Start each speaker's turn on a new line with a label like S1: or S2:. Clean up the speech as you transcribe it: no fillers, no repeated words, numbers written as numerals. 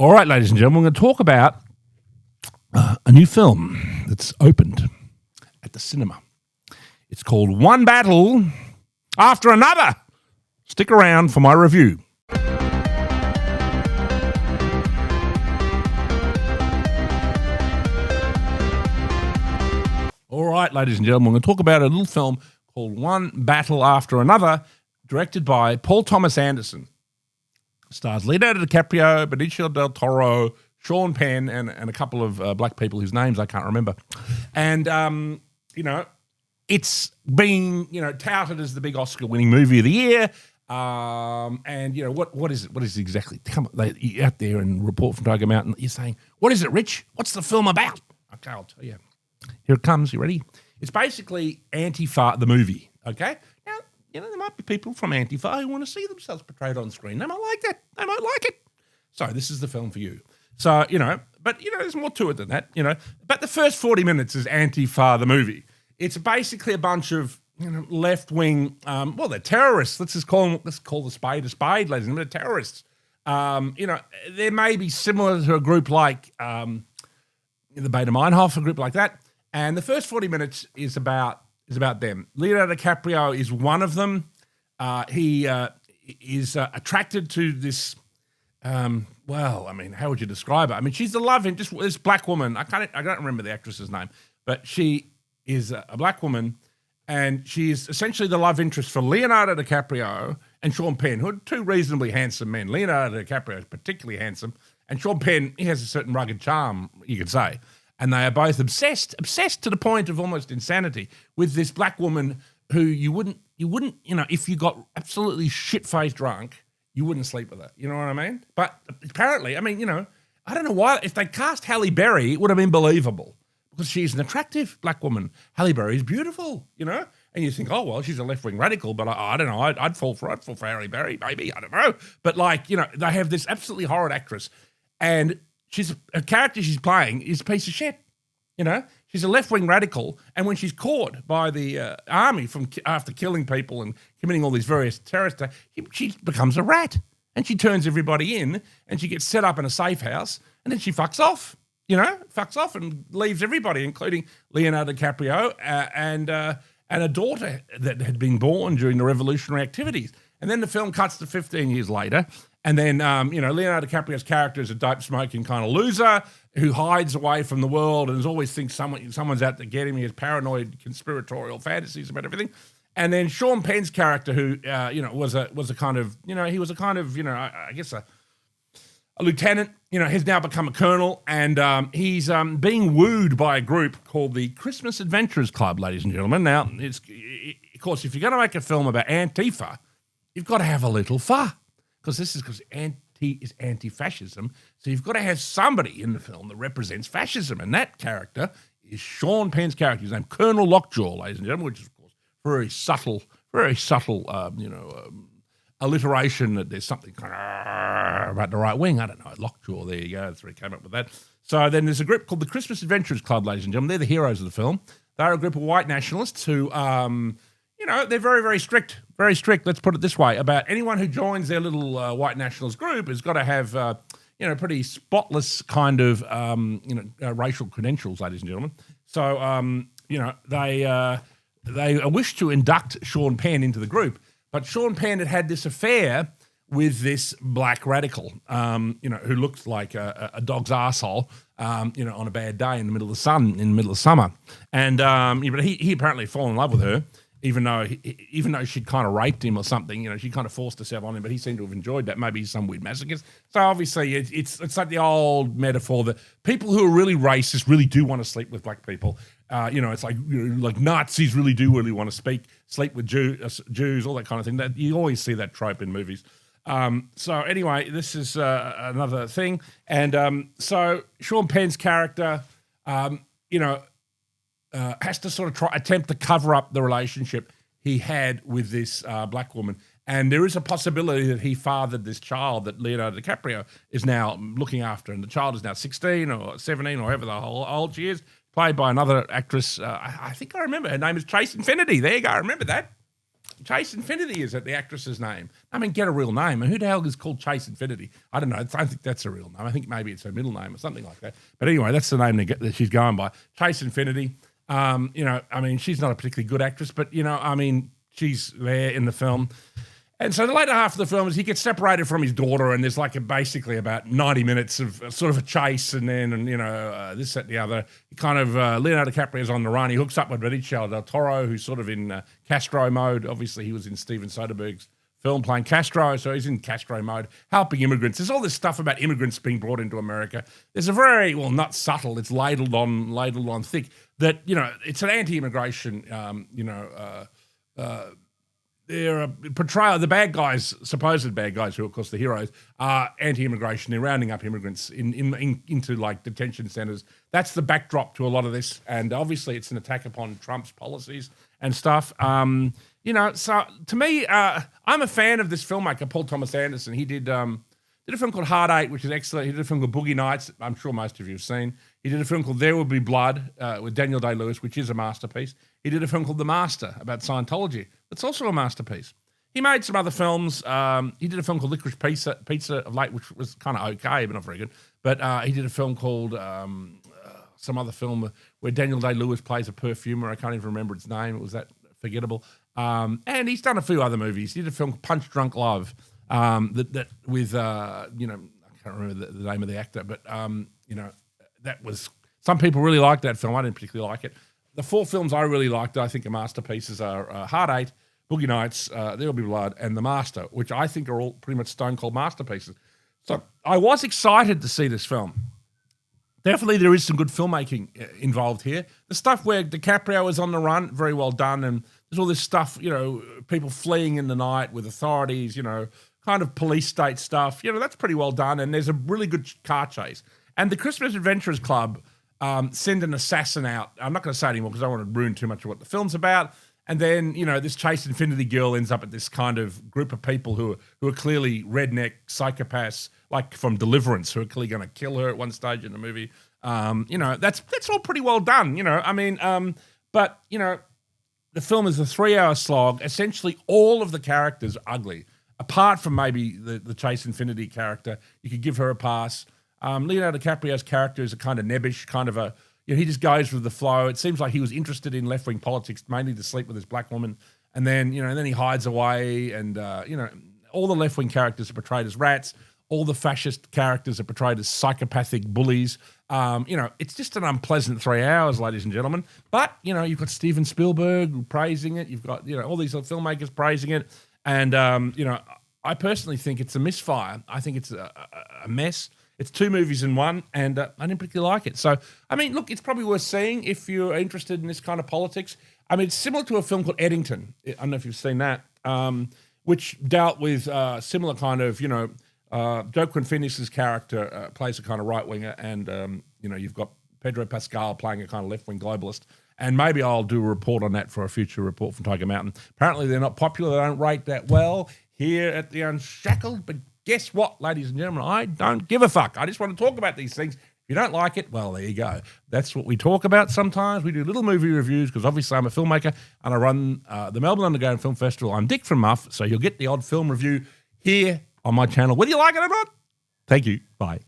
S1: All right, ladies and gentlemen, we're going to talk about a new film that's opened at the cinema. It's called One Battle After Another. Stick around for my review. All right, ladies and gentlemen, we're going to talk about a little film called One Battle After Another, directed by Paul Thomas Anderson. Stars Leonardo DiCaprio, Benicio del Toro, Sean Penn, and a couple of black people whose names I can't remember. And, it's been, touted as the big Oscar-winning movie of the year. What is it? What is it exactly? Come on, you're out there and report from Tiger Mountain. You're saying, what is it, Rich? What's the film about? Okay, I'll tell you. Here it comes. You ready? It's basically Antifa the Movie, okay? Now, there might be people from Antifa who want to see themselves portrayed on screen. They might like that. They might like it. So this is the film for you. So, there's more to it than that, But the first 40 minutes is Antifa the Movie. It's basically a bunch of, left-wing, they're terrorists. Let's call the spade a spade, ladies and gentlemen. They're terrorists. They may be similar to a group like the Beta Meinhof, a group like that. And the first 40 minutes is about them. Leonardo DiCaprio is one of them. He is attracted to this. How would you describe her? I mean, she's the love interest. This black woman. I don't remember the actress's name, but she is a black woman, and she is essentially the love interest for Leonardo DiCaprio and Sean Penn, who are two reasonably handsome men. Leonardo DiCaprio is particularly handsome, and Sean Penn, he has a certain rugged charm, you could say. And they are both obsessed to the point of almost insanity with this black woman who you wouldn't, if you got absolutely shit-faced drunk, you wouldn't sleep with her. You know what I mean? But apparently, I don't know why. If they cast Halle Berry, it would have been believable because she's an attractive black woman. Halle Berry is beautiful, And you think, oh, well, she's a left-wing radical, but I don't know. I'd fall for Halle Berry, maybe. I don't know. But they have this absolutely horrid actress, and a character she's playing is a piece of shit. She's a left-wing radical, and when she's caught by the army after killing people and committing all these various terrorist attacks, she becomes a rat, and she turns everybody in, and she gets set up in a safe house, and then she fucks off, and leaves everybody, including Leonardo DiCaprio and a daughter that had been born during the revolutionary activities. And then the film cuts to 15 years later, and then, Leonardo DiCaprio's character is a dope-smoking kind of loser who hides away from the world and always thinks someone's out to get him. He has paranoid, conspiratorial fantasies about everything. And then Sean Penn's character, who, was a kind of, he was a kind of, I guess a lieutenant, has now become a colonel, and he's being wooed by a group called the Christmas Adventurers Club, ladies and gentlemen. Now, of course, if you're going to make a film about Antifa, you've got to have a little fa. Because anti is anti-fascism, so you've got to have somebody in the film that represents fascism, and that character is Sean Penn's character. His name Colonel Lockjaw, ladies and gentlemen, which is, of course, very subtle, alliteration that there's something kind of about the right wing. I don't know, Lockjaw, there you go, that's where he came up with that. So then there's a group called the Christmas Adventurers Club, ladies and gentlemen. They're the heroes of the film. They're a group of white nationalists who, they're very, very strict, let's put it this way, about anyone who joins their little white nationalist group has got to have, pretty spotless kind of, racial credentials, ladies and gentlemen. So, they wish to induct Sean Penn into the group, but Sean Penn had this affair with this black radical, who looks like a dog's arsehole, on a bad day in the middle of the sun, in the middle of summer. And, but he apparently fell in love with her. Even though she'd kind of raped him or something, she kind of forced herself on him, but he seemed to have enjoyed that. Maybe he's some weird masochist. So obviously it's like the old metaphor that people who are really racist really do want to sleep with black people. It's like Nazis really want to sleep with Jews, all that kind of thing. That you always see that trope in movies. So anyway, this is another thing, and so Sean Penn's character, has to sort of attempt to cover up the relationship he had with this black woman. And there is a possibility that he fathered this child that Leonardo DiCaprio is now looking after. And the child is now 16 or 17 or however the whole old she is, played by another actress. I think I remember. Her name is Trace Infinity. There you go. I remember that. Chase Infinity is it, the actress's name? I mean, get a real name. And who the hell is called Chase Infinity? I don't know. I don't think that's a real name. I think maybe it's her middle name or something like that. But anyway, that's the name that she's going by. Chase Infinity. You know, I mean, she's not a particularly good actress, but, you know, I mean, she's there in the film. And so the later half of the film is he gets separated from his daughter, and there's like basically about 90 minutes of sort of a chase, and then, and you know, this, that, and the other. He kind of, Leonardo DiCaprio's on the run. He hooks up with Benicio del Toro, who's sort of in Castro mode. Obviously, he was in Steven Soderbergh's film playing Castro, so he's in Castro mode, helping immigrants. There's all this stuff about immigrants being brought into America. There's a very, well, not subtle, it's ladled on thick, that, you know, it's an anti-immigration, they're a portrayal. The bad guys, supposed bad guys, who are of course the heroes, are anti-immigration. They're rounding up immigrants into like detention centers. That's the backdrop to a lot of this, and obviously it's an attack upon Trump's policies and stuff. You know, so to me, I'm a fan of this filmmaker, Paul Thomas Anderson. He did a film called Hard Eight, which is excellent. He did a film called Boogie Nights, I'm sure most of you have seen. He did a film called There Will Be Blood with Daniel Day-Lewis, which is a masterpiece. He did a film called The Master about Scientology. That's also a masterpiece. He made some other films. He did a film called Licorice Pizza of late, which was kind of okay, but not very good. But he did a film called some other film where Daniel Day-Lewis plays a perfumer. I can't even remember its name. It was that forgettable. And he's done a few other movies. He did a film called Punch Drunk Love that with, you know, I can't remember the name of the actor, but, you know, that was, some people really liked that film. I didn't particularly like it. The 4 films I really liked, I think are masterpieces, are Hard Eight, Boogie Nights, There Will Be Blood, and The Master, which I think are all pretty much stone cold masterpieces. So I was excited to see this film. Definitely there is some good filmmaking involved here. The stuff where DiCaprio is on the run, very well done, and there's all this stuff, you know, people fleeing in the night with authorities, you know, kind of police state stuff. You know, that's pretty well done, and there's a really good car chase. And the Christmas Adventurers Club send an assassin out. I'm not going to say anymore because I don't want to ruin too much of what the film's about. And then, you know, this Chase Infinity girl ends up at this kind of group of people who are clearly redneck psychopaths, like from Deliverance, who are clearly going to kill her at one stage in the movie. You know, that's all pretty well done, you know. I mean, but, you know, the film is a 3-hour slog. Essentially, all of the characters are ugly, apart from maybe the Chase Infinity character. You could give her a pass. Leonardo DiCaprio's character is a kind of nebbish, kind of a, you know, he just goes with the flow. It seems like he was interested in left-wing politics, mainly to sleep with this black woman. And then, you know, and then he hides away. And, you know, all the left-wing characters are portrayed as rats. All the fascist characters are portrayed as psychopathic bullies. You know, it's just an unpleasant 3 hours, ladies and gentlemen. But, you know, you've got Steven Spielberg praising it. You've got, you know, all these filmmakers praising it. And, you know, I personally think it's a misfire. I think it's a mess. It's 2 movies in one, and I didn't particularly like it. So, I mean, look, it's probably worth seeing if you're interested in this kind of politics. I mean, it's similar to a film called Eddington. I don't know if you've seen that, which dealt with similar kind of, you know, Joaquin Phoenix's character plays a kind of right-winger, and, you know, you've got Pedro Pascal playing a kind of left-wing globalist. And maybe I'll do a report on that for a future report from Tiger Mountain. Apparently they're not popular. They don't rate that well here at the Unshackled, but guess what, ladies and gentlemen? I don't give a fuck. I just want to talk about these things. If you don't like it, well, there you go. That's what we talk about sometimes. We do little movie reviews because obviously I'm a filmmaker and I run the Melbourne Underground Film Festival. I'm Dick from Muff, so you'll get the odd film review here on my channel, whether you like it or not. Thank you. Bye.